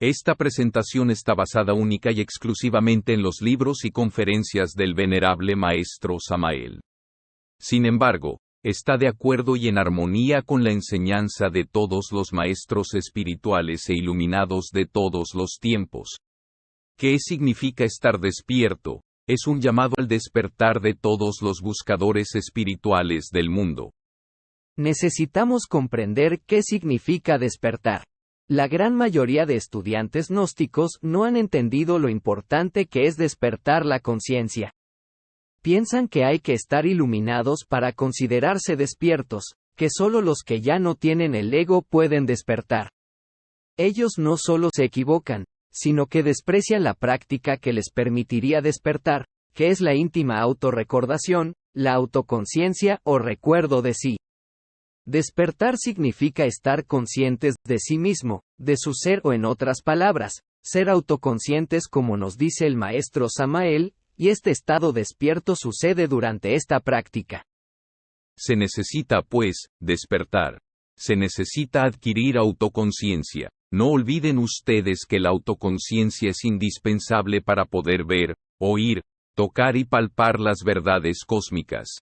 Esta presentación está basada única y exclusivamente en los libros y conferencias del venerable maestro Samael. Sin embargo, está de acuerdo y en armonía con la enseñanza de todos los maestros espirituales e iluminados de todos los tiempos. ¿Qué significa estar despierto? Es un llamado al despertar de todos los buscadores espirituales del mundo. Necesitamos comprender qué significa despertar. La gran mayoría de estudiantes gnósticos no han entendido lo importante que es despertar la conciencia. Piensan que hay que estar iluminados para considerarse despiertos, que solo los que ya no tienen el ego pueden despertar. Ellos no solo se equivocan, sino que desprecian la práctica que les permitiría despertar, que es la íntima autorrecordación, la autoconciencia o recuerdo de sí. Despertar significa estar conscientes de sí mismo, de su ser o en otras palabras, ser autoconscientes como nos dice el maestro Samael, y este estado despierto sucede durante esta práctica. Se necesita, pues, despertar. Se necesita adquirir autoconciencia. No olviden ustedes que la autoconciencia es indispensable para poder ver, oír, tocar y palpar las verdades cósmicas.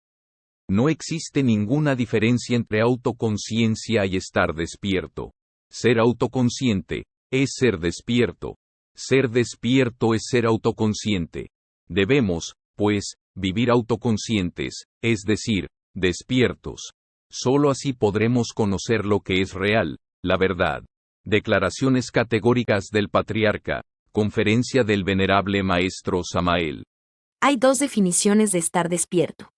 No existe ninguna diferencia entre autoconciencia y estar despierto. Ser autoconsciente es ser despierto. Ser despierto es ser autoconsciente. Debemos, pues, vivir autoconscientes, es decir, despiertos. Solo así podremos conocer lo que es real, la verdad. Declaraciones categóricas del Patriarca. Conferencia del Venerable Maestro Samael. Hay dos definiciones de estar despierto.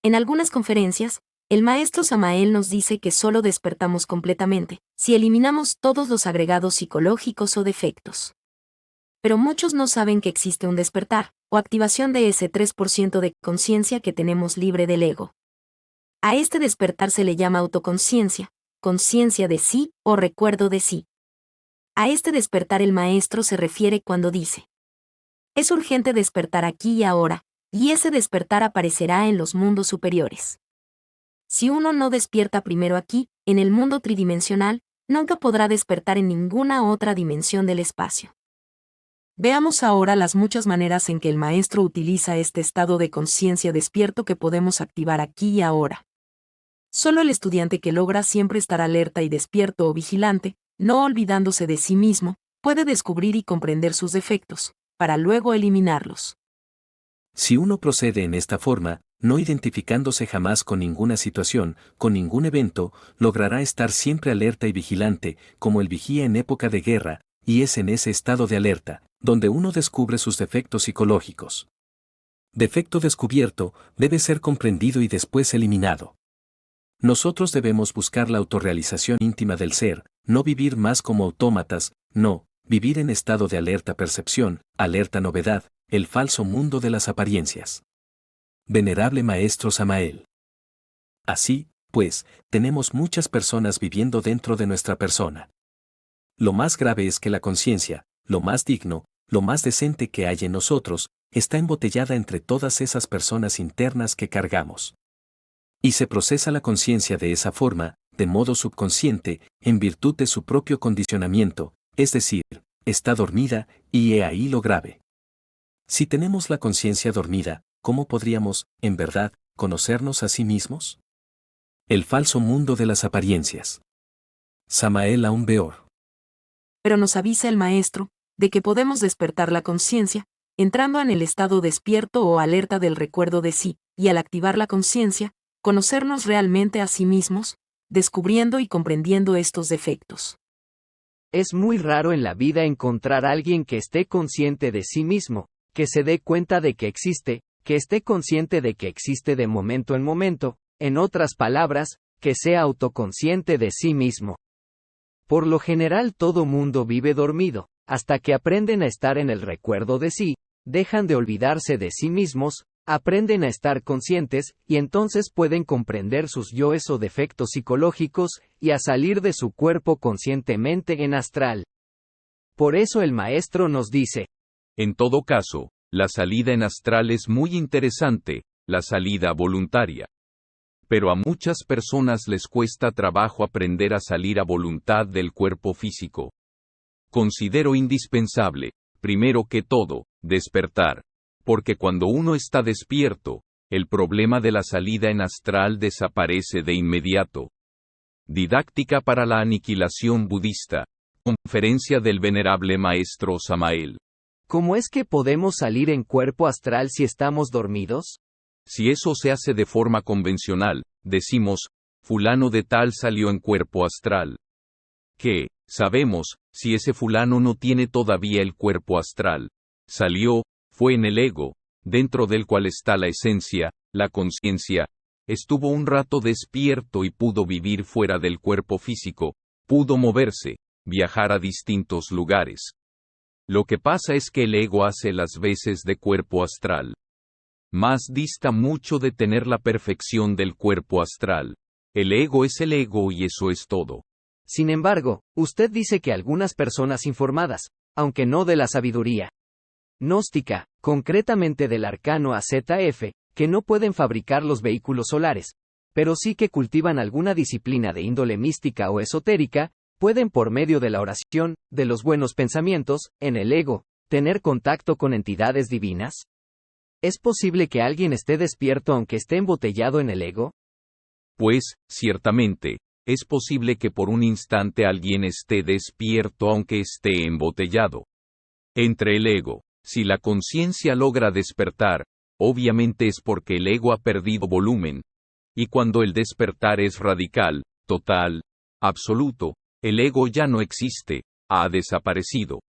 En algunas conferencias, el maestro Samael nos dice que solo despertamos completamente si eliminamos todos los agregados psicológicos o defectos. Pero muchos no saben que existe un despertar, o activación de ese 3% de conciencia que tenemos libre del ego. A este despertar se le llama autoconciencia, conciencia de sí o recuerdo de sí. A este despertar el maestro se refiere cuando dice: es urgente despertar aquí y ahora, y ese despertar aparecerá en los mundos superiores. Si uno no despierta primero aquí, en el mundo tridimensional, nunca podrá despertar en ninguna otra dimensión del espacio. Veamos ahora las muchas maneras en que el maestro utiliza este estado de conciencia despierto que podemos activar aquí y ahora. Solo el estudiante que logra siempre estar alerta y despierto o vigilante, no olvidándose de sí mismo, puede descubrir y comprender sus defectos, para luego eliminarlos. Si uno procede en esta forma, no identificándose jamás con ninguna situación, con ningún evento, logrará estar siempre alerta y vigilante, como el vigía en época de guerra, y es en ese estado de alerta, donde uno descubre sus defectos psicológicos. Defecto descubierto debe ser comprendido y después eliminado. Nosotros debemos buscar la autorrealización íntima del ser, no vivir más como autómatas, no, vivir en estado de alerta percepción, alerta novedad, el falso mundo de las apariencias. Venerable Maestro Samael. Así, pues, tenemos muchas personas viviendo dentro de nuestra persona. Lo más grave es que la conciencia, lo más digno, lo más decente que hay en nosotros, está embotellada entre todas esas personas internas que cargamos. Y se procesa la conciencia de esa forma, de modo subconsciente, en virtud de su propio condicionamiento, es decir, está dormida, y he ahí lo grave. Si tenemos la conciencia dormida, ¿cómo podríamos, en verdad, conocernos a sí mismos? El falso mundo de las apariencias. Samael Aun Weor. Pero nos avisa el maestro de que podemos despertar la conciencia, entrando en el estado despierto o alerta del recuerdo de sí, y al activar la conciencia, conocernos realmente a sí mismos, descubriendo y comprendiendo estos defectos. Es muy raro en la vida encontrar a alguien que esté consciente de sí mismo, que se dé cuenta de que existe, que esté consciente de que existe de momento en momento, en otras palabras, que sea autoconsciente de sí mismo. Por lo general todo mundo vive dormido, hasta que aprenden a estar en el recuerdo de sí, dejan de olvidarse de sí mismos, aprenden a estar conscientes, y entonces pueden comprender sus yoes o defectos psicológicos, y a salir de su cuerpo conscientemente en astral. Por eso el maestro nos dice: en todo caso, la salida en astral es muy interesante, la salida voluntaria. Pero a muchas personas les cuesta trabajo aprender a salir a voluntad del cuerpo físico. Considero indispensable, primero que todo, despertar. Porque cuando uno está despierto, el problema de la salida en astral desaparece de inmediato. Didáctica para la aniquilación budista. Conferencia del venerable maestro Samael. ¿Cómo es que podemos salir en cuerpo astral si estamos dormidos? Si eso se hace de forma convencional, decimos, fulano de tal salió en cuerpo astral. ¿Qué? Sabemos, si ese fulano no tiene todavía el cuerpo astral. Salió, fue en el ego, dentro del cual está la esencia, la conciencia, estuvo un rato despierto y pudo vivir fuera del cuerpo físico, pudo moverse, viajar a distintos lugares. Lo que pasa es que el ego hace las veces de cuerpo astral. Más dista mucho de tener la perfección del cuerpo astral. El ego es el ego y eso es todo. Sin embargo, usted dice que algunas personas informadas, aunque no de la sabiduría gnóstica, concretamente del arcano AZF, que no pueden fabricar los vehículos solares, pero sí que cultivan alguna disciplina de índole mística o esotérica, pueden por medio de la oración, de los buenos pensamientos, en el ego, tener contacto con entidades divinas. ¿Es posible que alguien esté despierto aunque esté embotellado en el ego? Pues, ciertamente, es posible que por un instante alguien esté despierto aunque esté embotellado. Entre el ego, si la conciencia logra despertar, obviamente es porque el ego ha perdido volumen. Y cuando el despertar es radical, total, absoluto, el ego ya no existe, ha desaparecido.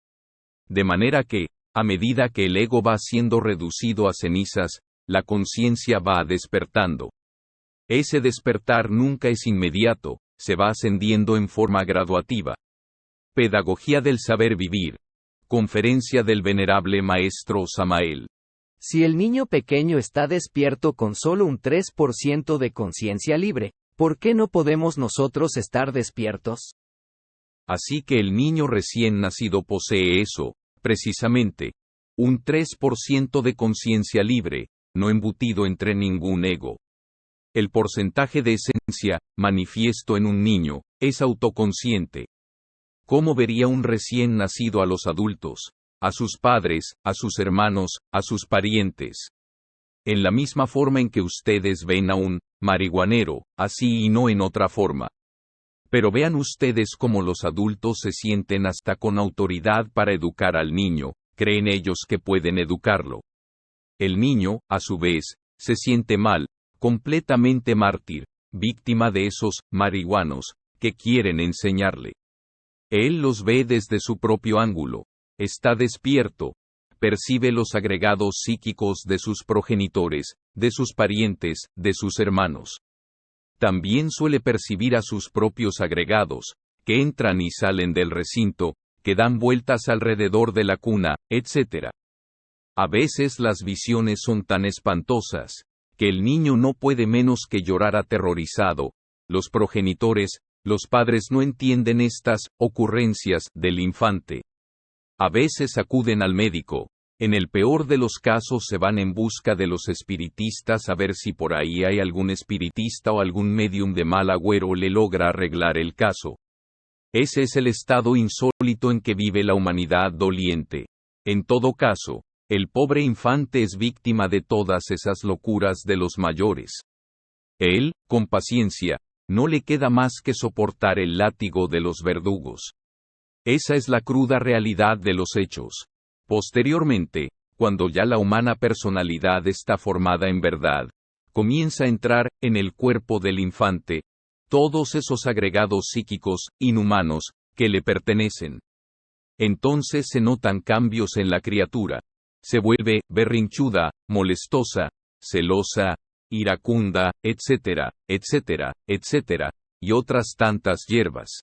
De manera que, a medida que el ego va siendo reducido a cenizas, la conciencia va despertando. Ese despertar nunca es inmediato, se va ascendiendo en forma graduativa. Pedagogía del saber vivir. Conferencia del venerable maestro Samael. Si el niño pequeño está despierto con solo un 3% de conciencia libre, ¿por qué no podemos nosotros estar despiertos? Así que el niño recién nacido posee eso, precisamente, un 3% de conciencia libre, no embutido entre ningún ego. El porcentaje de esencia, manifiesto en un niño, es autoconsciente. ¿Cómo vería un recién nacido a los adultos, a sus padres, a sus hermanos, a sus parientes? En la misma forma en que ustedes ven a un marihuanero, así y no en otra forma. Pero vean ustedes cómo los adultos se sienten hasta con autoridad para educar al niño, creen ellos que pueden educarlo. El niño, a su vez, se siente mal, completamente mártir, víctima de esos marihuanos, que quieren enseñarle. Él los ve desde su propio ángulo, está despierto, percibe los agregados psíquicos de sus progenitores, de sus parientes, de sus hermanos. También suele percibir a sus propios agregados, que entran y salen del recinto, que dan vueltas alrededor de la cuna, etc. A veces las visiones son tan espantosas, que el niño no puede menos que llorar aterrorizado. Los progenitores, los padres no entienden estas ocurrencias del infante. A veces acuden al médico. En el peor de los casos se van en busca de los espiritistas a ver si por ahí hay algún espiritista o algún medium de mal agüero le logra arreglar el caso. Ese es el estado insólito en que vive la humanidad doliente. En todo caso, el pobre infante es víctima de todas esas locuras de los mayores. Él, con paciencia, no le queda más que soportar el látigo de los verdugos. Esa es la cruda realidad de los hechos. Posteriormente, cuando ya la humana personalidad está formada en verdad, comienza a entrar en el cuerpo del infante todos esos agregados psíquicos, inhumanos, que le pertenecen. Entonces se notan cambios en la criatura. Se vuelve berrinchuda, molestosa, celosa, iracunda, etcétera, etcétera, etcétera, y otras tantas hierbas.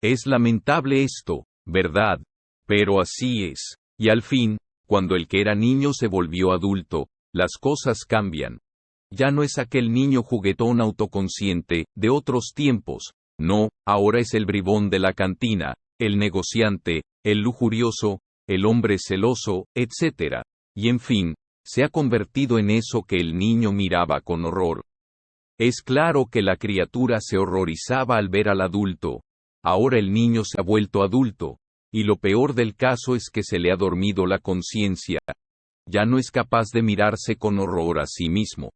Es lamentable esto, ¿verdad? Pero así es. Y al fin, cuando el que era niño se volvió adulto, las cosas cambian. Ya no es aquel niño juguetón autoconsciente, de otros tiempos, no, ahora es el bribón de la cantina, el negociante, el lujurioso, el hombre celoso, etc. Y en fin, se ha convertido en eso que el niño miraba con horror. Es claro que la criatura se horrorizaba al ver al adulto. Ahora el niño se ha vuelto adulto, Y lo peor del caso es que se le ha dormido la conciencia. Ya no es capaz de mirarse con horror a sí mismo.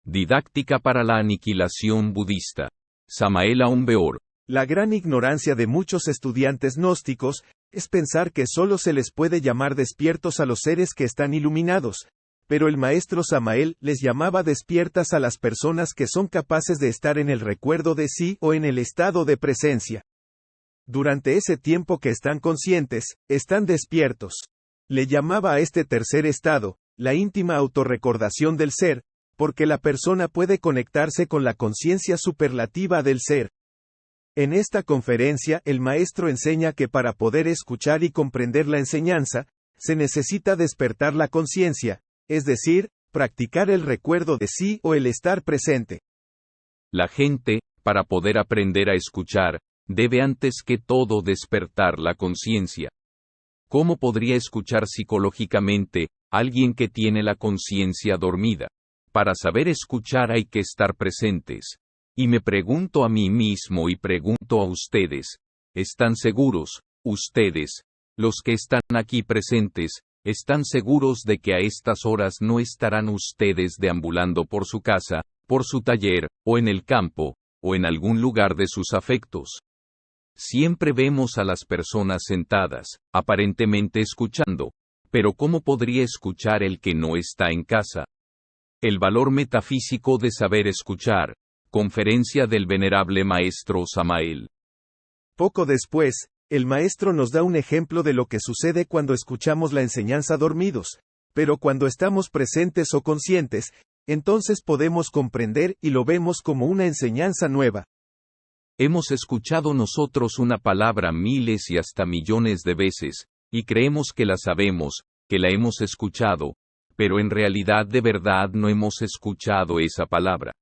Didáctica para la aniquilación budista. Samael Aun Weor. La gran ignorancia de muchos estudiantes gnósticos es pensar que solo se les puede llamar despiertos a los seres que están iluminados, pero el maestro Samael les llamaba despiertas a las personas que son capaces de estar en el recuerdo de sí o en el estado de presencia. Durante ese tiempo que están conscientes, están despiertos. Le llamaba a este tercer estado, la íntima autorrecordación del ser, porque la persona puede conectarse con la conciencia superlativa del ser. En esta conferencia el maestro enseña que para poder escuchar y comprender la enseñanza, se necesita despertar la conciencia, es decir, practicar el recuerdo de sí o el estar presente. La gente, para poder aprender a escuchar, debe antes que todo despertar la conciencia. ¿Cómo podría escuchar psicológicamente alguien que tiene la conciencia dormida? Para saber escuchar hay que estar presentes. Y me pregunto a mí mismo y pregunto a ustedes, ¿están seguros, ustedes, los que están aquí presentes, están seguros de que a estas horas no estarán ustedes deambulando por su casa, por su taller, o en el campo, o en algún lugar de sus afectos? Siempre vemos a las personas sentadas, aparentemente escuchando, pero ¿cómo podría escuchar el que no está en casa? El valor metafísico de saber escuchar. Conferencia del venerable maestro Samael. Poco después, el maestro nos da un ejemplo de lo que sucede cuando escuchamos la enseñanza dormidos, pero cuando estamos presentes o conscientes, entonces podemos comprender y lo vemos como una enseñanza nueva. Hemos escuchado nosotros una palabra miles y hasta millones de veces, y creemos que la sabemos, que la hemos escuchado, pero en realidad de verdad no hemos escuchado esa palabra.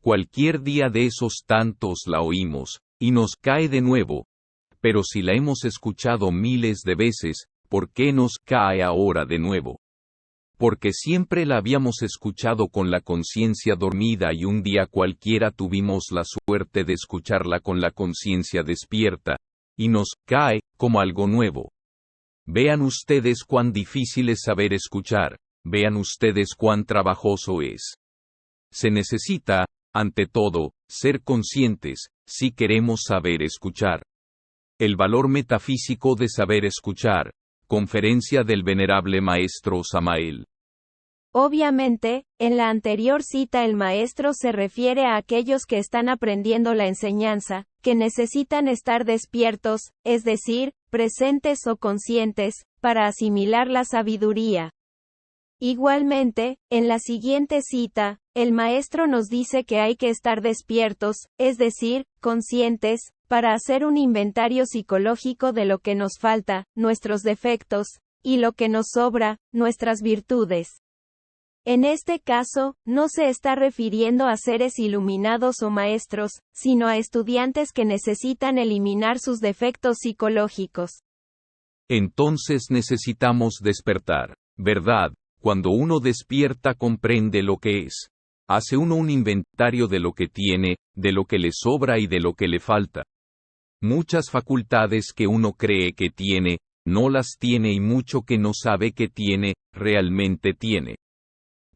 Cualquier día de esos tantos la oímos, y nos cae de nuevo. Pero si la hemos escuchado miles de veces, ¿por qué nos cae ahora de nuevo? Porque siempre la habíamos escuchado con la conciencia dormida y un día cualquiera tuvimos la suerte de escucharla con la conciencia despierta, y nos cae como algo nuevo. Vean ustedes cuán difícil es saber escuchar, vean ustedes cuán trabajoso es. Se necesita, ante todo, ser conscientes, si queremos saber escuchar. El valor metafísico de saber escuchar. Conferencia del venerable maestro Samael. Obviamente, en la anterior cita el maestro se refiere a aquellos que están aprendiendo la enseñanza, que necesitan estar despiertos, es decir, presentes o conscientes, para asimilar la sabiduría. Igualmente, en la siguiente cita, el maestro nos dice que hay que estar despiertos, es decir, conscientes, para hacer un inventario psicológico de lo que nos falta, nuestros defectos, y lo que nos sobra, nuestras virtudes. En este caso, no se está refiriendo a seres iluminados o maestros, sino a estudiantes que necesitan eliminar sus defectos psicológicos. Entonces necesitamos despertar, ¿verdad? Cuando uno despierta comprende lo que es. Hace uno un inventario de lo que tiene, de lo que le sobra y de lo que le falta. Muchas facultades que uno cree que tiene, no las tiene y mucho que no sabe que tiene, realmente tiene.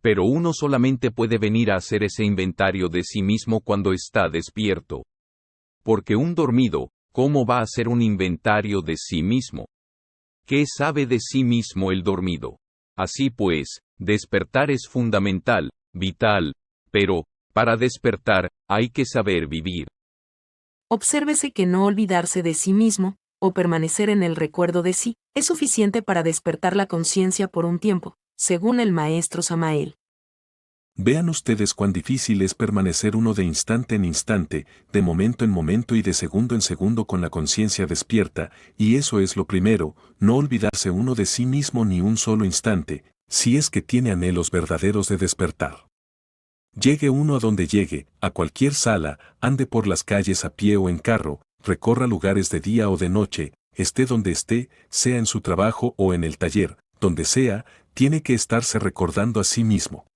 Pero uno solamente puede venir a hacer ese inventario de sí mismo cuando está despierto. Porque un dormido, ¿cómo va a hacer un inventario de sí mismo? ¿Qué sabe de sí mismo el dormido? Así pues, despertar es fundamental, vital, pero, para despertar, hay que saber vivir. Obsérvese que no olvidarse de sí mismo, o permanecer en el recuerdo de sí, es suficiente para despertar la conciencia por un tiempo, según el maestro Samael. Vean ustedes cuán difícil es permanecer uno de instante en instante, de momento en momento y de segundo en segundo con la conciencia despierta, y eso es lo primero, no olvidarse uno de sí mismo ni un solo instante, si es que tiene anhelos verdaderos de despertar. Llegue uno a donde llegue, a cualquier sala, ande por las calles a pie o en carro, recorra lugares de día o de noche, esté donde esté, sea en su trabajo o en el taller, donde sea, tiene que estarse recordando a sí mismo.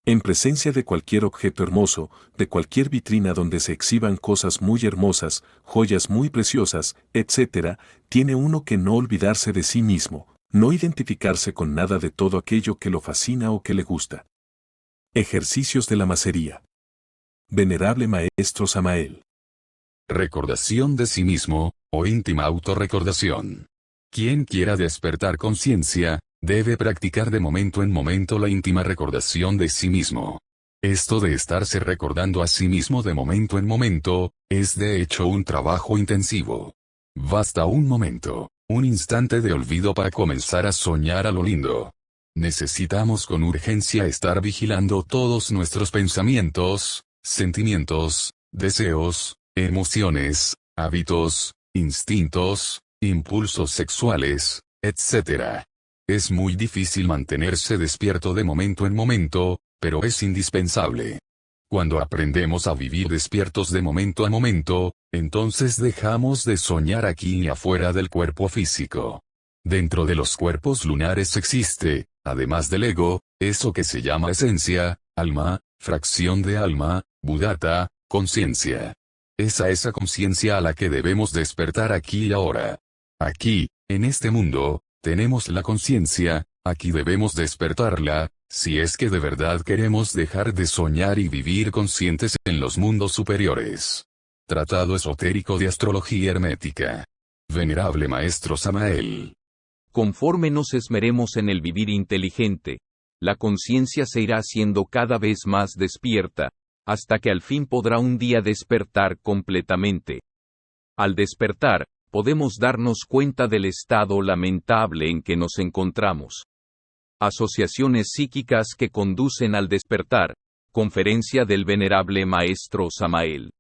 En presencia de cualquier objeto hermoso, de cualquier vitrina donde se exhiban cosas muy hermosas, joyas muy preciosas, etc., tiene uno que no olvidarse de sí mismo, no identificarse con nada de todo aquello que lo fascina o que le gusta. Ejercicios de la macería. Venerable Maestro Samael. Recordación de sí mismo, o íntima autorrecordación. Quien quiera despertar conciencia, debe practicar de momento en momento la íntima recordación de sí mismo. Esto de estarse recordando a sí mismo de momento en momento, es de hecho un trabajo intensivo. Basta un momento, un instante de olvido para comenzar a soñar a lo lindo. Necesitamos con urgencia estar vigilando todos nuestros pensamientos, sentimientos, deseos, emociones, hábitos, instintos, impulsos sexuales, etc. Es muy difícil mantenerse despierto de momento en momento, pero es indispensable. Cuando aprendemos a vivir despiertos de momento a momento, entonces dejamos de soñar aquí y afuera del cuerpo físico. Dentro de los cuerpos lunares existe, además del ego, eso que se llama esencia, alma, fracción de alma, buddhata, conciencia. Es a esa conciencia a la que debemos despertar aquí y ahora. Aquí, en este mundo, tenemos la conciencia, aquí debemos despertarla, si es que de verdad queremos dejar de soñar y vivir conscientes en los mundos superiores. Tratado esotérico de astrología hermética. Venerable Maestro Samael. Conforme nos esmeremos en el vivir inteligente, la conciencia se irá haciendo cada vez más despierta, hasta que al fin podrá un día despertar completamente. Al despertar, podemos darnos cuenta del estado lamentable en que nos encontramos. Asociaciones psíquicas que conducen al despertar. Conferencia del Venerable Maestro Samael.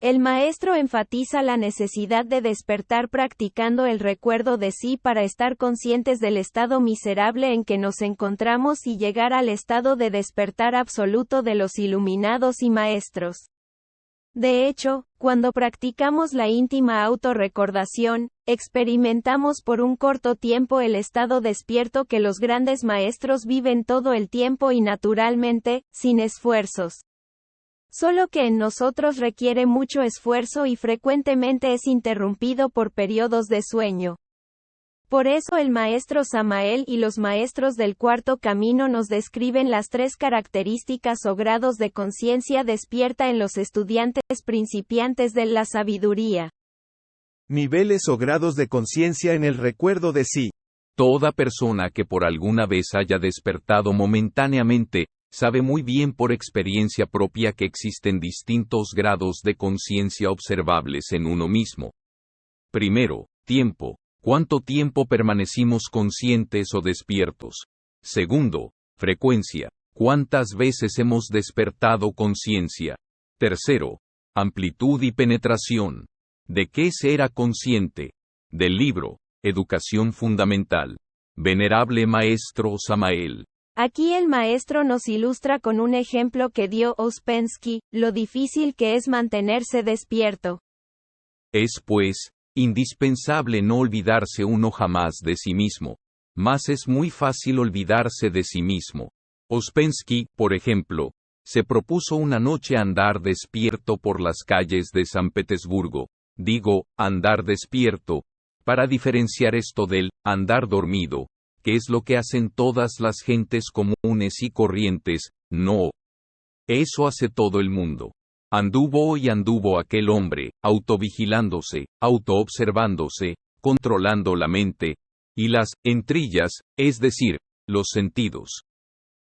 El maestro enfatiza la necesidad de despertar practicando el recuerdo de sí para estar conscientes del estado miserable en que nos encontramos y llegar al estado de despertar absoluto de los iluminados y maestros. De hecho, cuando practicamos la íntima autorrecordación, experimentamos por un corto tiempo el estado despierto que los grandes maestros viven todo el tiempo y naturalmente, sin esfuerzos. Solo que en nosotros requiere mucho esfuerzo y frecuentemente es interrumpido por periodos de sueño. Por eso el maestro Samael y los maestros del cuarto camino nos describen las 3 características o grados de conciencia despierta en los estudiantes principiantes de la sabiduría. Niveles o grados de conciencia en el recuerdo de sí. Toda persona que por alguna vez haya despertado momentáneamente, sabe muy bien por experiencia propia que existen distintos grados de conciencia observables en uno mismo. Primero, tiempo. ¿Cuánto tiempo permanecimos conscientes o despiertos? Segundo, frecuencia. ¿Cuántas veces hemos despertado conciencia? Tercero, amplitud y penetración. ¿De qué se era consciente? Del libro, Educación Fundamental. Venerable Maestro Samael. Aquí el maestro nos ilustra con un ejemplo que dio Ouspensky, lo difícil que es mantenerse despierto. Es pues, indispensable no olvidarse uno jamás de sí mismo. Mas es muy fácil olvidarse de sí mismo. Ouspensky, por ejemplo, se propuso una noche andar despierto por las calles de San Petersburgo. Digo, andar despierto, para diferenciar esto del andar dormido, que es lo que hacen todas las gentes comunes y corrientes. No. Eso hace todo el mundo. Anduvo y anduvo aquel hombre, autovigilándose, autoobservándose, controlando la mente, y las entrillas, es decir, los sentidos.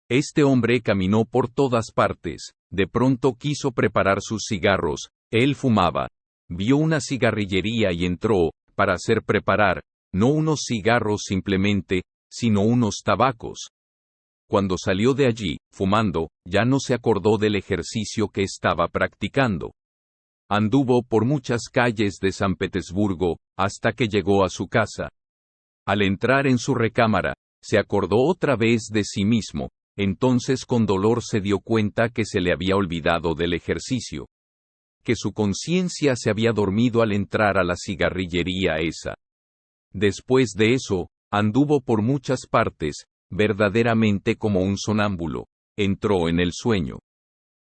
Este hombre caminó por todas partes, de pronto quiso preparar sus cigarros, él fumaba, vio una cigarrillería y entró, para hacer preparar, no unos cigarros simplemente, sino unos tabacos. Cuando salió de allí, fumando, ya no se acordó del ejercicio que estaba practicando. Anduvo por muchas calles de San Petersburgo, hasta que llegó a su casa. Al entrar en su recámara, se acordó otra vez de sí mismo, entonces con dolor se dio cuenta que se le había olvidado del ejercicio. Que su conciencia se había dormido al entrar a la cigarrillería esa. Después de eso, anduvo por muchas partes, verdaderamente como un sonámbulo, entró en el sueño.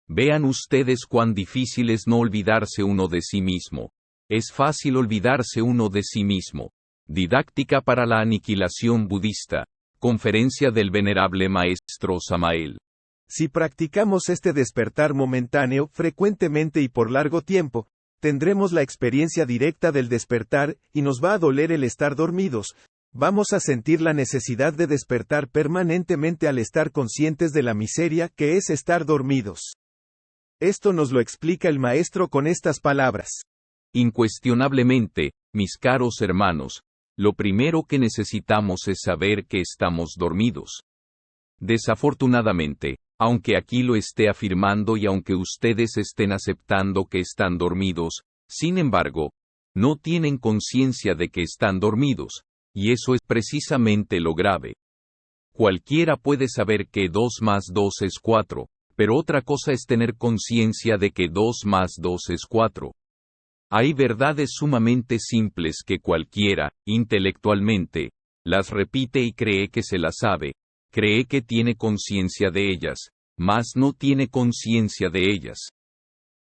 Vean ustedes cuán difícil es no olvidarse uno de sí mismo. Es fácil olvidarse uno de sí mismo. Didáctica para la aniquilación budista. Conferencia del venerable maestro Samael. Si practicamos este despertar momentáneo frecuentemente y por largo tiempo, tendremos la experiencia directa del despertar, y nos va a doler el estar dormidos. Vamos a sentir la necesidad de despertar permanentemente al estar conscientes de la miseria que es estar dormidos. Esto nos lo explica el maestro con estas palabras. Incuestionablemente, mis caros hermanos, lo primero que necesitamos es saber que estamos dormidos. Desafortunadamente, aunque aquí lo esté afirmando y aunque ustedes estén aceptando que están dormidos, sin embargo, no tienen conciencia de que están dormidos, y eso es precisamente lo grave. Cualquiera puede saber que 2 más 2 es 4, pero otra cosa es tener conciencia de que 2 más 2 es 4. Hay verdades sumamente simples que cualquiera, intelectualmente, las repite y cree que se las sabe, cree que tiene conciencia de ellas, mas no tiene conciencia de ellas.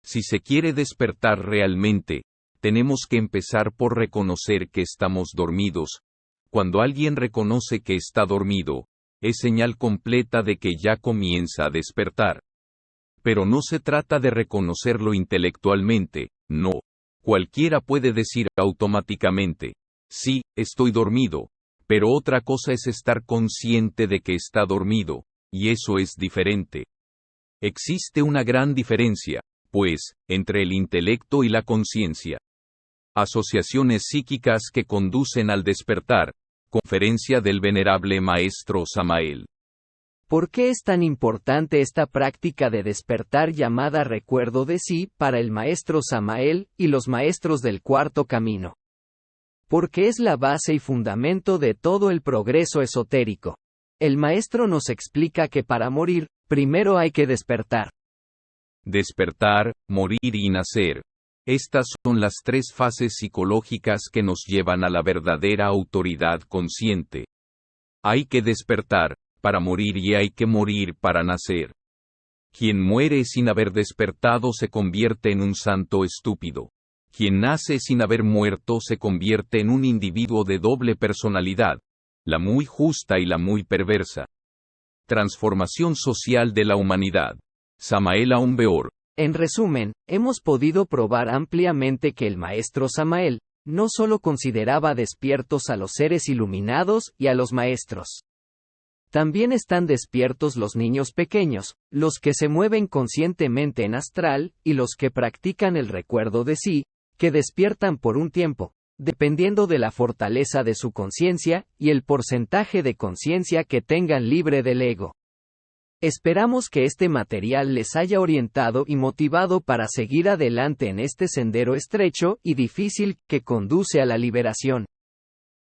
Si se quiere despertar realmente, tenemos que empezar por reconocer que estamos dormidos. Cuando alguien reconoce que está dormido, es señal completa de que ya comienza a despertar. Pero no se trata de reconocerlo intelectualmente, no. Cualquiera puede decir automáticamente, sí, estoy dormido, pero otra cosa es estar consciente de que está dormido, y eso es diferente. Existe una gran diferencia, pues, entre el intelecto y la conciencia. Asociaciones psíquicas que conducen al despertar. Conferencia del venerable maestro Samael. ¿Por qué es tan importante esta práctica de despertar llamada recuerdo de sí para el maestro Samael y los maestros del cuarto camino? Porque es la base y fundamento de todo el progreso esotérico. El maestro nos explica que para morir, primero hay que despertar. Despertar, morir y nacer. Estas son las 3 fases psicológicas que nos llevan a la verdadera autoridad consciente. Hay que despertar para morir y hay que morir para nacer. Quien muere sin haber despertado se convierte en un santo estúpido. Quien nace sin haber muerto se convierte en un individuo de doble personalidad, la muy justa y la muy perversa. Transformación social de la humanidad. Samael Aun Weor. En resumen, hemos podido probar ampliamente que el maestro Samael no solo consideraba despiertos a los seres iluminados y a los maestros. También están despiertos los niños pequeños, los que se mueven conscientemente en astral, y los que practican el recuerdo de sí, que despiertan por un tiempo, dependiendo de la fortaleza de su conciencia y el porcentaje de conciencia que tengan libre del ego. Esperamos que este material les haya orientado y motivado para seguir adelante en este sendero estrecho y difícil que conduce a la liberación.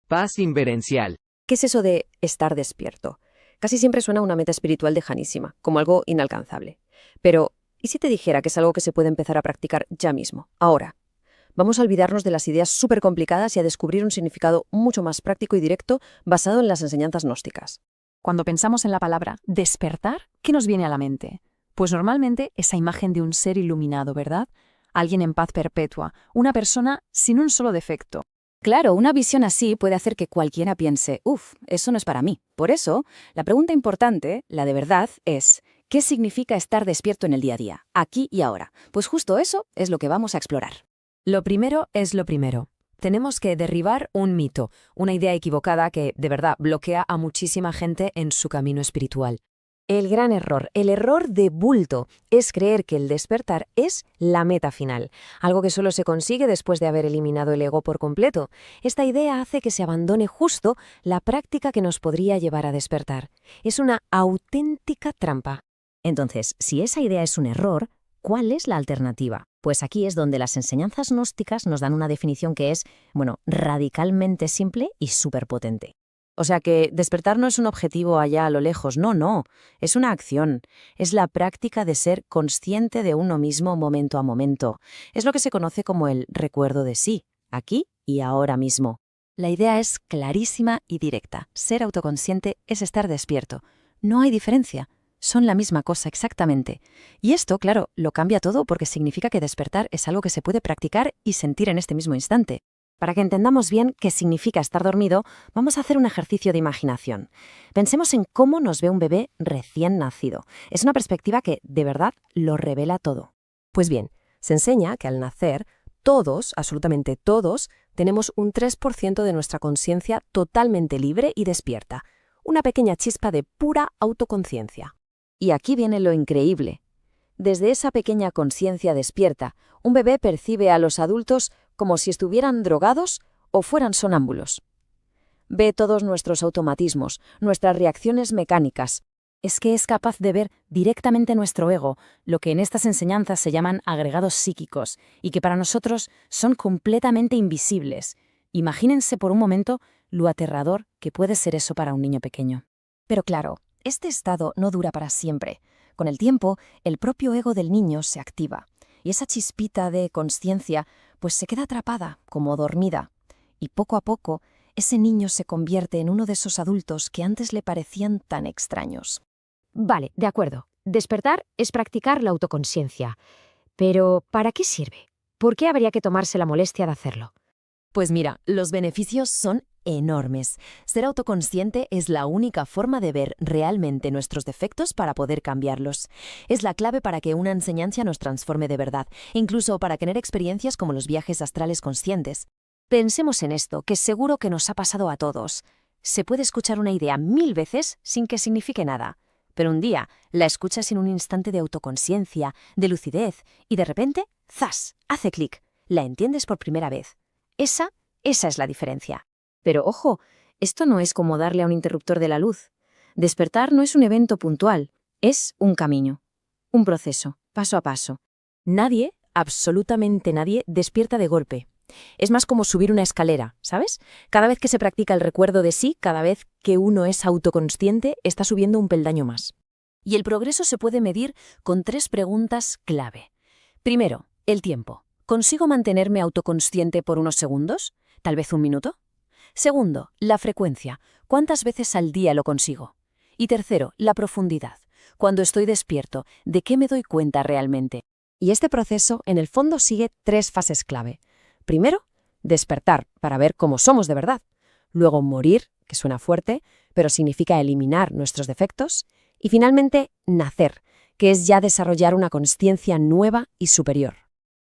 Paz inverencial. ¿Qué es eso de estar despierto? Casi siempre suena a una meta espiritual lejanísima, como algo inalcanzable. Pero, ¿y si te dijera que es algo que se puede empezar a practicar ya mismo, ahora? Vamos a olvidarnos de las ideas súper complicadas y a descubrir un significado mucho más práctico y directo basado en las enseñanzas gnósticas. Cuando pensamos en la palabra despertar, ¿qué nos viene a la mente? Pues normalmente esa imagen de un ser iluminado, ¿verdad? Alguien en paz perpetua, una persona sin un solo defecto. Claro, una visión así puede hacer que cualquiera piense, eso no es para mí. Por eso, la pregunta importante, la de verdad, es, ¿qué significa estar despierto en el día a día, aquí y ahora? Pues justo eso es lo que vamos a explorar. Lo primero es lo primero. Tenemos que derribar un mito, una idea equivocada que, de verdad, bloquea a muchísima gente en su camino espiritual. El gran error, el error de bulto, es creer que el despertar es la meta final, algo que solo se consigue después de haber eliminado el ego por completo. Esta idea hace que se abandone justo la práctica que nos podría llevar a despertar. Es una auténtica trampa. Entonces, si esa idea es un error, ¿cuál es la alternativa? Pues aquí es donde las enseñanzas gnósticas nos dan una definición que es, radicalmente simple y súper potente. O sea que despertar no es un objetivo allá a lo lejos, no, es una acción. Es la práctica de ser consciente de uno mismo momento a momento. Es lo que se conoce como el recuerdo de sí, aquí y ahora mismo. La idea es clarísima y directa. Ser autoconsciente es estar despierto. No hay diferencia. son la misma cosa exactamente. Y esto, claro, lo cambia todo porque significa que despertar es algo que se puede practicar y sentir en este mismo instante. Para que entendamos bien qué significa estar dormido, vamos a hacer un ejercicio de imaginación. Pensemos en cómo nos ve un bebé recién nacido. Es una perspectiva que, de verdad, lo revela todo. Pues bien, se enseña que al nacer, todos, absolutamente todos, tenemos un 3% de nuestra conciencia totalmente libre y despierta. Una pequeña chispa de pura autoconciencia. Y aquí viene lo increíble. Desde esa pequeña conciencia despierta, un bebé percibe a los adultos como si estuvieran drogados o fueran sonámbulos. Ve todos nuestros automatismos, nuestras reacciones mecánicas. Es que es capaz de ver directamente nuestro ego, lo que en estas enseñanzas se llaman agregados psíquicos, y que para nosotros son completamente invisibles. Imagínense por un momento lo aterrador que puede ser eso para un niño pequeño. Pero claro, este estado no dura para siempre. Con el tiempo, el propio ego del niño se activa, y esa chispita de consciencia pues se queda atrapada, como dormida. Y poco a poco, ese niño se convierte en uno de esos adultos que antes le parecían tan extraños. Vale, de acuerdo. Despertar es practicar la autoconciencia. Pero, ¿para qué sirve? ¿Por qué habría que tomarse la molestia de hacerlo? Pues mira, los beneficios son enormes. Ser autoconsciente es la única forma de ver realmente nuestros defectos para poder cambiarlos. Es la clave para que una enseñanza nos transforme de verdad, incluso para tener experiencias como los viajes astrales conscientes. Pensemos en esto, que seguro que nos ha pasado a todos. Se puede escuchar una idea 1000 veces sin que signifique nada, pero un día la escuchas en un instante de autoconciencia, de lucidez, y de repente, ¡zas!, hace clic, la entiendes por primera vez. Esa es la diferencia. Pero ojo, esto no es como darle a un interruptor de la luz. Despertar no es un evento puntual, es un camino, un proceso, paso a paso. Nadie, absolutamente nadie, despierta de golpe. Es más como subir una escalera, ¿sabes? Cada vez que se practica el recuerdo de sí, cada vez que uno es autoconsciente, está subiendo un peldaño más. Y el progreso se puede medir con 3 preguntas clave. Primero, el tiempo. ¿Consigo mantenerme autoconsciente por unos segundos? ¿Tal vez un minuto? Segundo, la frecuencia. ¿Cuántas veces al día lo consigo? Y tercero, la profundidad. Cuando estoy despierto, ¿de qué me doy cuenta realmente? Y este proceso, en el fondo, sigue 3 fases clave. Primero, despertar para ver cómo somos de verdad. Luego, morir, que suena fuerte, pero significa eliminar nuestros defectos. Y finalmente, nacer, que es ya desarrollar una consciencia nueva y superior.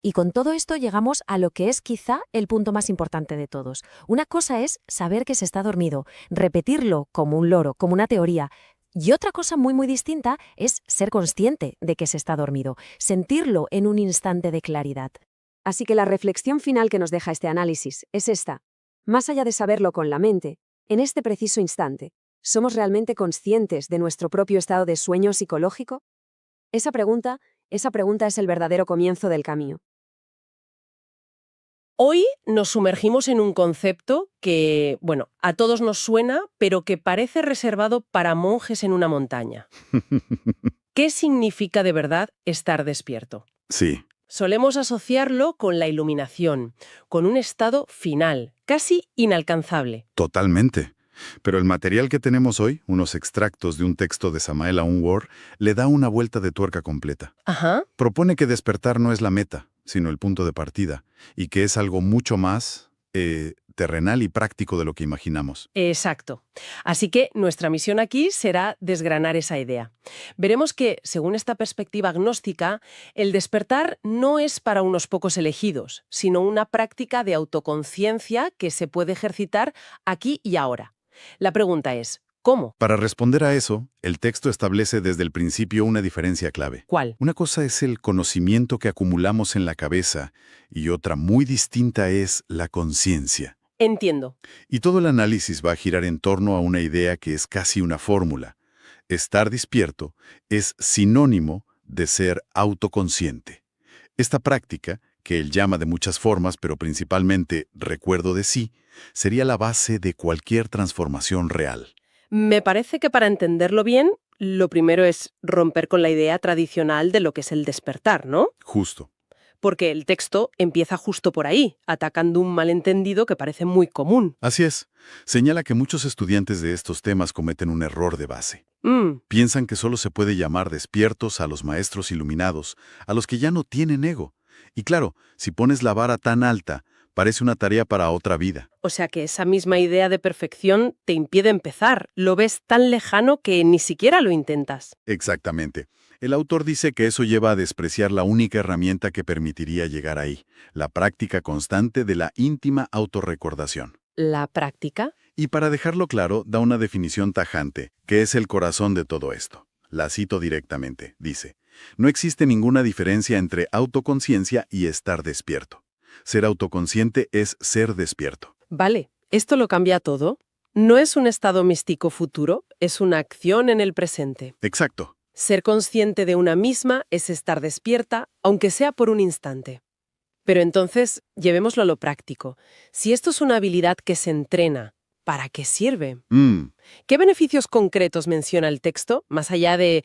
Y con todo esto llegamos a lo que es quizá el punto más importante de todos. Una cosa es saber que se está dormido, repetirlo como un loro, como una teoría. Y otra cosa muy muy distinta es ser consciente de que se está dormido, sentirlo en un instante de claridad. Así que la reflexión final que nos deja este análisis es esta. Más allá de saberlo con la mente, en este preciso instante, ¿somos realmente conscientes de nuestro propio estado de sueño psicológico? Esa pregunta es el verdadero comienzo del camino. Hoy nos sumergimos en un concepto que, bueno, a todos nos suena, pero que parece reservado para monjes en una montaña. ¿Qué significa de verdad estar despierto? Sí. Solemos asociarlo con la iluminación, con un estado final, casi inalcanzable. Totalmente. Pero el material que tenemos hoy, unos extractos de un texto de Samael Aun Weor, le da una vuelta de tuerca completa. Ajá. Propone que despertar no es la meta, sino el punto de partida, y que es algo mucho más terrenal y práctico de lo que imaginamos. Exacto. Así que nuestra misión aquí será desgranar esa idea. Veremos que, según esta perspectiva agnóstica, el despertar no es para unos pocos elegidos, sino una práctica de autoconciencia que se puede ejercitar aquí y ahora. La pregunta es, ¿cómo? Para responder a eso, el texto establece desde el principio una diferencia clave. ¿Cuál? Una cosa es el conocimiento que acumulamos en la cabeza y otra muy distinta es la conciencia. Entiendo. Y todo el análisis va a girar en torno a una idea que es casi una fórmula. Estar despierto es sinónimo de ser autoconsciente. Esta práctica, que él llama de muchas formas, pero principalmente recuerdo de sí, sería la base de cualquier transformación real. Me parece que para entenderlo bien, lo primero es romper con la idea tradicional de lo que es el despertar, ¿no? Justo. porque el texto empieza justo por ahí, atacando un malentendido que parece muy común. Así es. Señala que muchos estudiantes de estos temas cometen un error de base. Piensan que solo se puede llamar despiertos a los maestros iluminados, a los que ya no tienen ego. Y claro, si pones la vara tan alta, parece una tarea para otra vida. O sea que esa misma idea de perfección te impide empezar. Lo ves tan lejano que ni siquiera lo intentas. Exactamente. El autor dice que eso lleva a despreciar la única herramienta que permitiría llegar ahí, la práctica constante de la íntima autorrecordación. ¿La práctica? Y para dejarlo claro, da una definición tajante, que es el corazón de todo esto. La cito directamente. Dice, no existe ninguna diferencia entre autoconciencia y estar despierto. Ser autoconsciente es ser despierto. Vale, esto lo cambia todo. No es un estado místico futuro, es una acción en el presente. Exacto. Ser consciente de una misma es estar despierta, aunque sea por un instante. Pero entonces, llevémoslo a lo práctico. Si esto es una habilidad que se entrena, ¿para qué sirve? ¿Qué beneficios concretos menciona el texto, más allá de,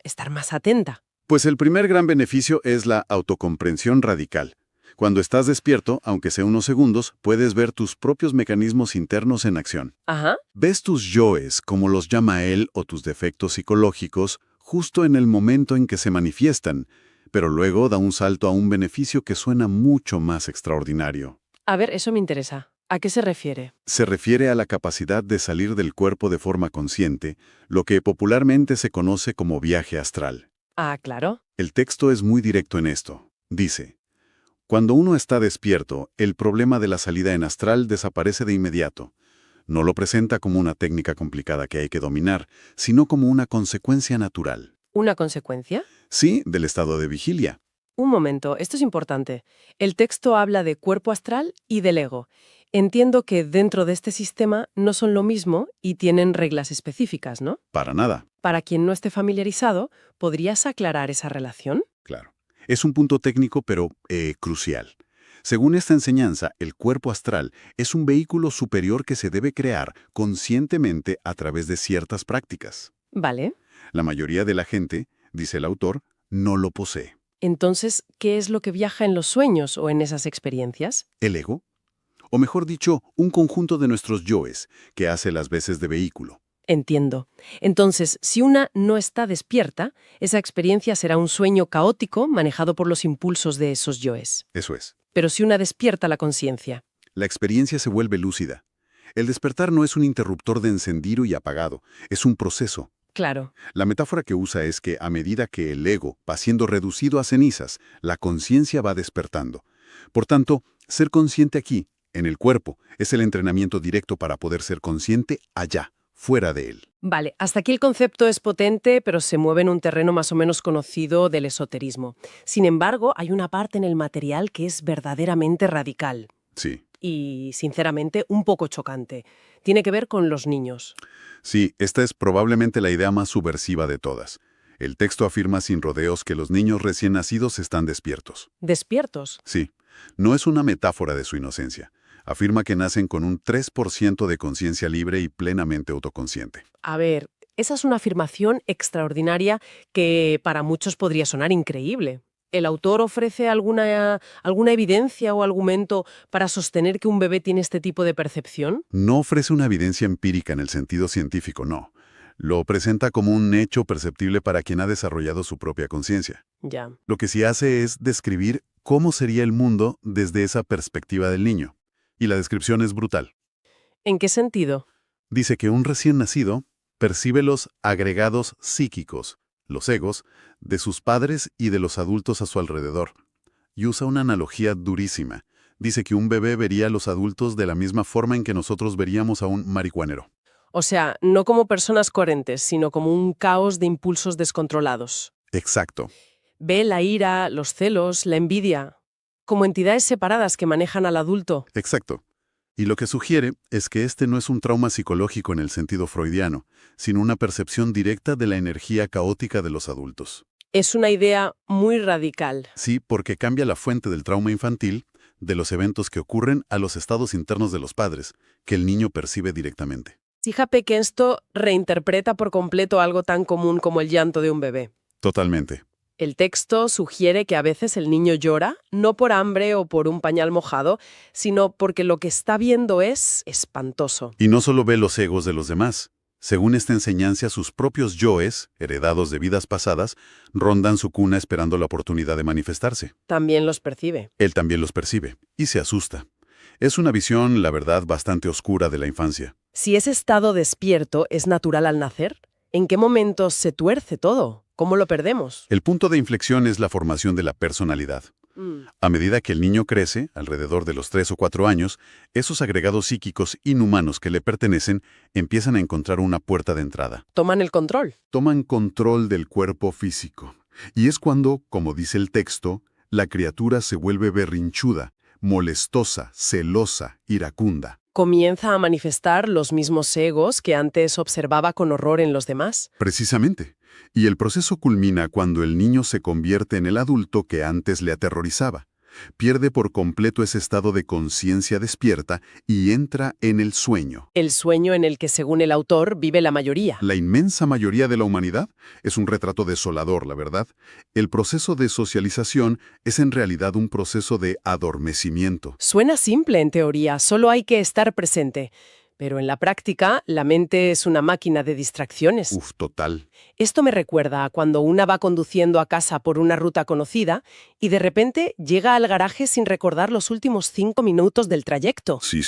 estar más atenta? Pues el primer gran beneficio es la autocomprensión radical. Cuando estás despierto, aunque sea unos segundos, puedes ver tus propios mecanismos internos en acción. Ajá. Ves tus yoes, como los llama él, o tus defectos psicológicos, justo en el momento en que se manifiestan, pero luego da un salto a un beneficio que suena mucho más extraordinario. A ver, eso me interesa. ¿A qué se refiere? Se refiere a la capacidad de salir del cuerpo de forma consciente, lo que popularmente se conoce como viaje astral. Ah, claro. El texto es muy directo en esto. Dice, cuando uno está despierto, el problema de la salida en astral desaparece de inmediato. No lo presenta como una técnica complicada que hay que dominar, sino como una consecuencia natural. ¿Una consecuencia? Sí, del estado de vigilia. Un momento, esto es importante. El texto habla de cuerpo astral y del ego. Entiendo que dentro de este sistema no son lo mismo y tienen reglas específicas, ¿no? Para nada. Para quien no esté familiarizado, ¿podrías aclarar esa relación? Claro. Es un punto técnico, pero crucial. Según esta enseñanza, el cuerpo astral es un vehículo superior que se debe crear conscientemente a través de ciertas prácticas. Vale. La mayoría de la gente, dice el autor, no lo posee. Entonces, ¿qué es lo que viaja en los sueños o en esas experiencias? ¿El ego? O mejor dicho, un conjunto de nuestros yoes que hace las veces de vehículo. Entiendo. Entonces, si una no está despierta, esa experiencia será un sueño caótico manejado por los impulsos de esos yoes. Eso es. Pero si una despierta la conciencia. La experiencia se vuelve lúcida. El despertar no es un interruptor de encendido y apagado, es un proceso. Claro. La metáfora que usa es que a medida que el ego va siendo reducido a cenizas, la conciencia va despertando. Por tanto, ser consciente aquí, en el cuerpo, es el entrenamiento directo para poder ser consciente allá, fuera de él. Vale, hasta aquí el concepto es potente, pero se mueve en un terreno más o menos conocido del esoterismo. Sin embargo, hay una parte en el material que es verdaderamente radical. Sí. Y, sinceramente, un poco chocante. Tiene que ver con los niños. Sí, esta es probablemente la idea más subversiva de todas. El texto afirma sin rodeos que los niños recién nacidos están despiertos. ¿Despiertos? Sí. No es una metáfora de su inocencia. Afirma que nacen con un 3% de conciencia libre y plenamente autoconsciente. A ver, esa es una afirmación extraordinaria que para muchos podría sonar increíble. ¿El autor ofrece alguna evidencia o argumento para sostener que un bebé tiene este tipo de percepción? No ofrece una evidencia empírica en el sentido científico, no. Lo presenta como un hecho perceptible para quien ha desarrollado su propia conciencia. Ya. Lo que sí hace es describir cómo sería el mundo desde esa perspectiva del niño. Y la descripción es brutal. ¿En qué sentido? Dice que un recién nacido percibe los agregados psíquicos, los egos, de sus padres y de los adultos a su alrededor. Y usa una analogía durísima. Dice que un bebé vería a los adultos de la misma forma en que nosotros veríamos a un marihuanero. O sea, no como personas coherentes, sino como un caos de impulsos descontrolados. Exacto. Ve la ira, los celos, la envidia, como entidades separadas que manejan al adulto. Exacto. Y lo que sugiere es que este no es un trauma psicológico en el sentido freudiano, sino una percepción directa de la energía caótica de los adultos. Es una idea muy radical. Sí, porque cambia la fuente del trauma infantil, de los eventos que ocurren, a los estados internos de los padres, que el niño percibe directamente. Fíjate que esto reinterpreta por completo algo tan común como el llanto de un bebé. Totalmente. El texto sugiere que a veces el niño llora, no por hambre o por un pañal mojado, sino porque lo que está viendo es espantoso. Y no solo ve los egos de los demás. Según esta enseñanza, sus propios yoes, heredados de vidas pasadas, rondan su cuna esperando la oportunidad de manifestarse. También los percibe. Él también los percibe, y se asusta. Es una visión, la verdad, bastante oscura de la infancia. Si ese estado despierto es natural al nacer, ¿en qué momentos se tuerce todo? ¿Cómo lo perdemos? El punto de inflexión es la formación de la personalidad. A medida que el niño crece, alrededor de los 3 o 4 años, esos agregados psíquicos inhumanos que le pertenecen empiezan a encontrar una puerta de entrada. Toman el control. Toman control del cuerpo físico. Y es cuando, como dice el texto, la criatura se vuelve berrinchuda, molestosa, celosa, iracunda. Comienza a manifestar los mismos egos que antes observaba con horror en los demás. Precisamente. Y el proceso culmina cuando el niño se convierte en el adulto que antes le aterrorizaba. Pierde por completo ese estado de conciencia despierta y entra en el sueño. El sueño en el que, según el autor, vive la mayoría. La inmensa mayoría de la humanidad es un retrato desolador, la verdad. El proceso de socialización es en realidad un proceso de adormecimiento. Suena simple en teoría, solo hay que estar presente. Pero en la práctica, la mente es una máquina de distracciones. Total. Esto me recuerda a cuando una va conduciendo a casa por una ruta conocida y de repente llega al garaje sin recordar los últimos 5 minutos del trayecto. Sí.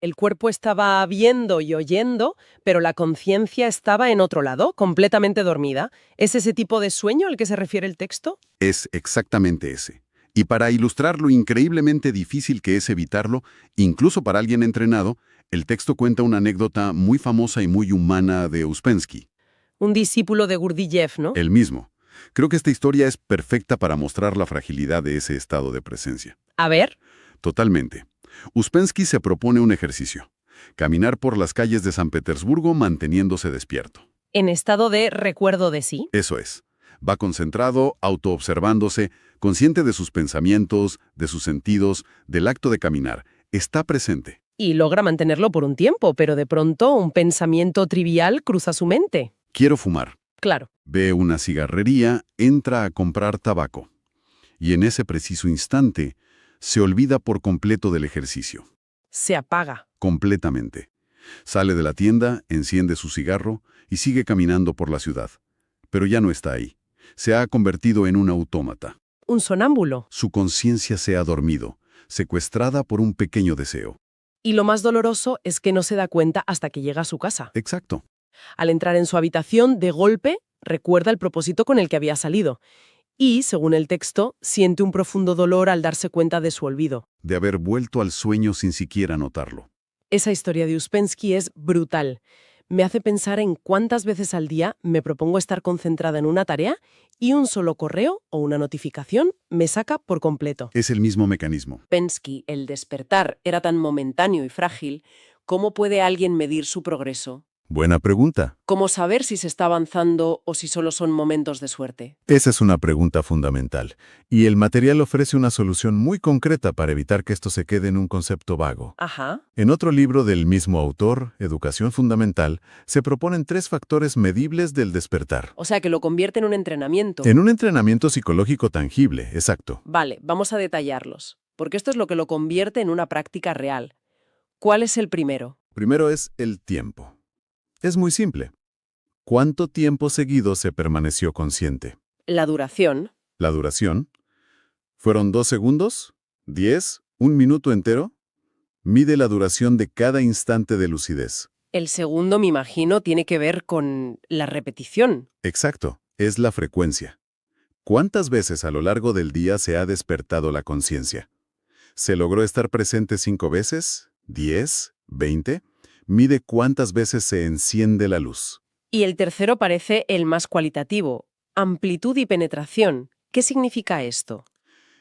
El cuerpo estaba viendo y oyendo, pero la conciencia estaba en otro lado, completamente dormida. ¿Es ese tipo de sueño al que se refiere el texto? Es exactamente ese. Y para ilustrar lo increíblemente difícil que es evitarlo, incluso para alguien entrenado, el texto cuenta una anécdota muy famosa y muy humana de Uspensky. Un discípulo de Gurdjieff, ¿no? El mismo. Creo que esta historia es perfecta para mostrar la fragilidad de ese estado de presencia. A ver. Totalmente. Uspensky se propone un ejercicio. Caminar por las calles de San Petersburgo manteniéndose despierto. ¿En estado de recuerdo de sí? Eso es. Va concentrado, autoobservándose, consciente de sus pensamientos, de sus sentidos, del acto de caminar. Está presente. Y logra mantenerlo por un tiempo, pero de pronto un pensamiento trivial cruza su mente. Quiero fumar. Claro. Ve una cigarrería, entra a comprar tabaco. Y en ese preciso instante, se olvida por completo del ejercicio. Se apaga. Completamente. Sale de la tienda, enciende su cigarro y sigue caminando por la ciudad. Pero ya no está ahí. Se ha convertido en un autómata. Un sonámbulo. Su conciencia se ha dormido, secuestrada por un pequeño deseo. Y lo más doloroso es que no se da cuenta hasta que llega a su casa. Exacto. Al entrar en su habitación, de golpe, recuerda el propósito con el que había salido. Y, según el texto, siente un profundo dolor al darse cuenta de su olvido. De haber vuelto al sueño sin siquiera notarlo. Esa historia de Uspensky es brutal. Me hace pensar en cuántas veces al día me propongo estar concentrada en una tarea y un solo correo o una notificación me saca por completo. Es el mismo mecanismo. Uspensky, el despertar era tan momentáneo y frágil, ¿cómo puede alguien medir su progreso? Buena pregunta. ¿Cómo saber si se está avanzando o si solo son momentos de suerte? Esa es una pregunta fundamental, y el material ofrece una solución muy concreta para evitar que esto se quede en un concepto vago. Ajá. En otro libro del mismo autor, Educación Fundamental, se proponen 3 factores medibles del despertar. O sea, que lo convierte en un entrenamiento. En un entrenamiento psicológico tangible, exacto. Vale, vamos a detallarlos, porque esto es lo que lo convierte en una práctica real. ¿Cuál es el primero? Primero es el tiempo. Es muy simple. ¿Cuánto tiempo seguido se permaneció consciente? La duración. La duración. ¿Fueron 2 segundos? ¿10? ¿1 minuto entero? Mide la duración de cada instante de lucidez. El segundo, me imagino, tiene que ver con la repetición. Exacto. Es la frecuencia. ¿Cuántas veces a lo largo del día se ha despertado la conciencia? ¿Se logró estar presente 5 veces? ¿10? ¿20? Mide cuántas veces se enciende la luz. Y el tercero parece el más cualitativo. Amplitud y penetración. ¿Qué significa esto?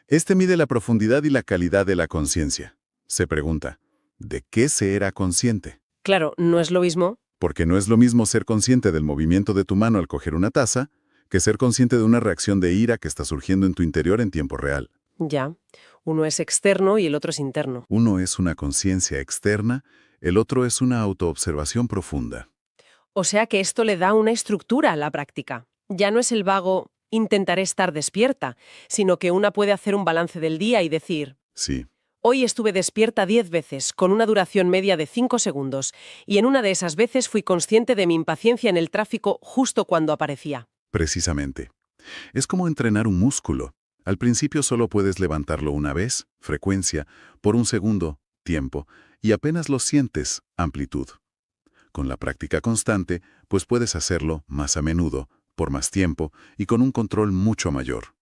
Este mide la profundidad y la calidad de la conciencia. Se pregunta, ¿de qué se era consciente? Claro, no es lo mismo. Porque no es lo mismo ser consciente del movimiento de tu mano al coger una taza que ser consciente de una reacción de ira que está surgiendo en tu interior en tiempo real. Ya. Uno es externo y el otro es interno. Uno es una conciencia externa, el otro es una autoobservación profunda. O sea que esto le da una estructura a la práctica. Ya no es el vago, intentaré estar despierta, sino que una puede hacer un balance del día y decir, Sí. hoy estuve despierta 10 veces, con una duración media de 5 segundos, y en una de esas veces fui consciente de mi impaciencia en el tráfico justo cuando aparecía. Precisamente. Es como entrenar un músculo. Al principio solo puedes levantarlo una vez, frecuencia, por un segundo, tiempo, y apenas lo sientes, amplitud. Con la práctica constante, pues puedes hacerlo más a menudo, por más tiempo y con un control mucho mayor.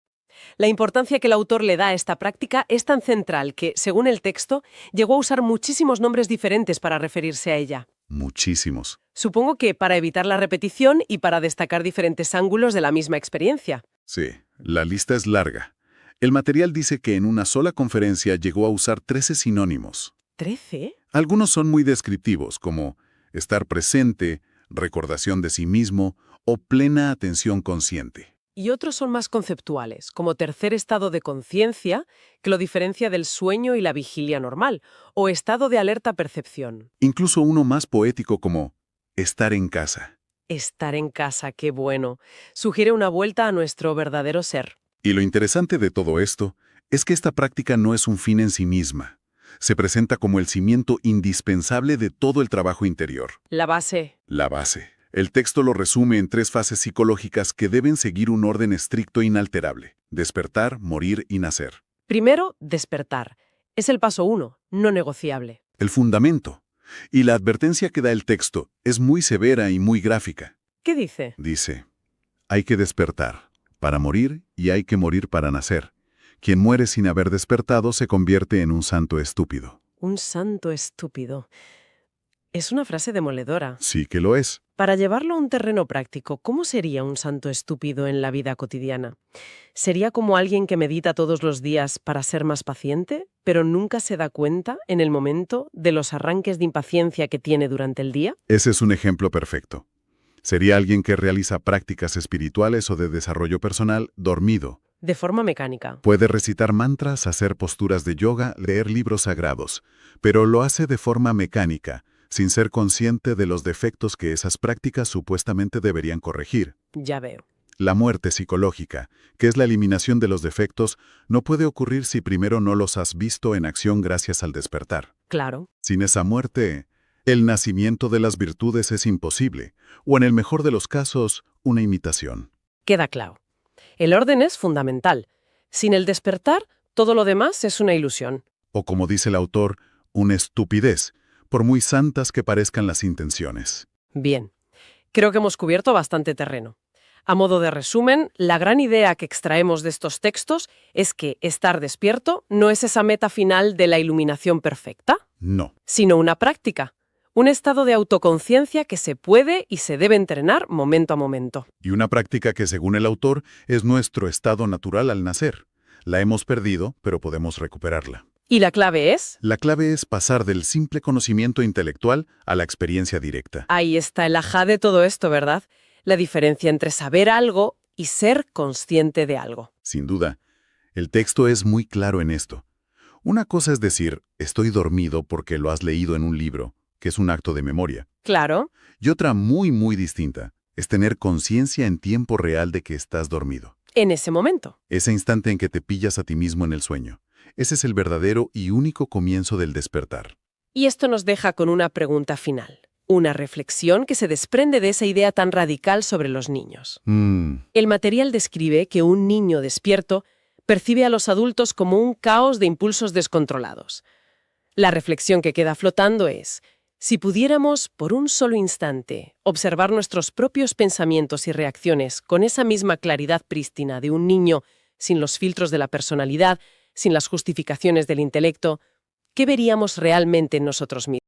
La importancia que el autor le da a esta práctica es tan central que, según el texto, llegó a usar muchísimos nombres diferentes para referirse a ella. Muchísimos. Supongo que para evitar la repetición y para destacar diferentes ángulos de la misma experiencia. Sí, la lista es larga. El material dice que en una sola conferencia llegó a usar 13 sinónimos. ¿13? Algunos son muy descriptivos, como estar presente, recordación de sí mismo o plena atención consciente. Y otros son más conceptuales, como tercer estado de conciencia, que lo diferencia del sueño y la vigilia normal, o estado de alerta percepción. Incluso uno más poético como estar en casa. Estar en casa, qué bueno. Sugiere una vuelta a nuestro verdadero ser. Y lo interesante de todo esto es que esta práctica no es un fin en sí misma. Se presenta como el cimiento indispensable de todo el trabajo interior. La base. La base. El texto lo resume en 3 fases psicológicas que deben seguir un orden estricto e inalterable: despertar, morir y nacer. Primero, despertar. Es el paso 1, no negociable. El fundamento. Y la advertencia que da el texto es muy severa y muy gráfica. ¿Qué dice? Dice, hay que despertar para morir y hay que morir para nacer. Quien muere sin haber despertado se convierte en un santo estúpido. Un santo estúpido. Es una frase demoledora. Sí que lo es. Para llevarlo a un terreno práctico, ¿cómo sería un santo estúpido en la vida cotidiana? ¿Sería como alguien que medita todos los días para ser más paciente, pero nunca se da cuenta, en el momento, de los arranques de impaciencia que tiene durante el día? Ese es un ejemplo perfecto. Sería alguien que realiza prácticas espirituales o de desarrollo personal dormido. De forma mecánica. Puede recitar mantras, hacer posturas de yoga, leer libros sagrados, pero lo hace de forma mecánica, sin ser consciente de los defectos que esas prácticas supuestamente deberían corregir. Ya veo. La muerte psicológica, que es la eliminación de los defectos, no puede ocurrir si primero no los has visto en acción gracias al despertar. Claro. Sin esa muerte, el nacimiento de las virtudes es imposible, o en el mejor de los casos, una imitación. Queda claro. El orden es fundamental. Sin el despertar, todo lo demás es una ilusión. O como dice el autor, una estupidez, por muy santas que parezcan las intenciones. Bien. Creo que hemos cubierto bastante terreno. A modo de resumen, la gran idea que extraemos de estos textos es que estar despierto no es esa meta final de la iluminación perfecta, No. sino una práctica, un estado de autoconciencia que se puede y se debe entrenar momento a momento. Y una práctica que, según el autor, es nuestro estado natural al nacer. La hemos perdido, pero podemos recuperarla. ¿Y la clave es? La clave es pasar del simple conocimiento intelectual a la experiencia directa. Ahí está el ajá de todo esto, ¿verdad? La diferencia entre saber algo y ser consciente de algo. Sin duda, el texto es muy claro en esto. Una cosa es decir, estoy dormido porque lo has leído en un libro, que es un acto de memoria. Claro. Y otra muy distinta es tener conciencia en tiempo real de que estás dormido. En ese momento. Ese instante en que te pillas a ti mismo en el sueño. Ese es el verdadero y único comienzo del despertar. Y esto nos deja con una pregunta final. Una reflexión que se desprende de esa idea tan radical sobre los niños. El material describe que un niño despierto percibe a los adultos como un caos de impulsos descontrolados. La reflexión que queda flotando es: si pudiéramos, por un solo instante, observar nuestros propios pensamientos y reacciones con esa misma claridad prístina de un niño, sin los filtros de la personalidad, sin las justificaciones del intelecto, ¿qué veríamos realmente en nosotros mismos?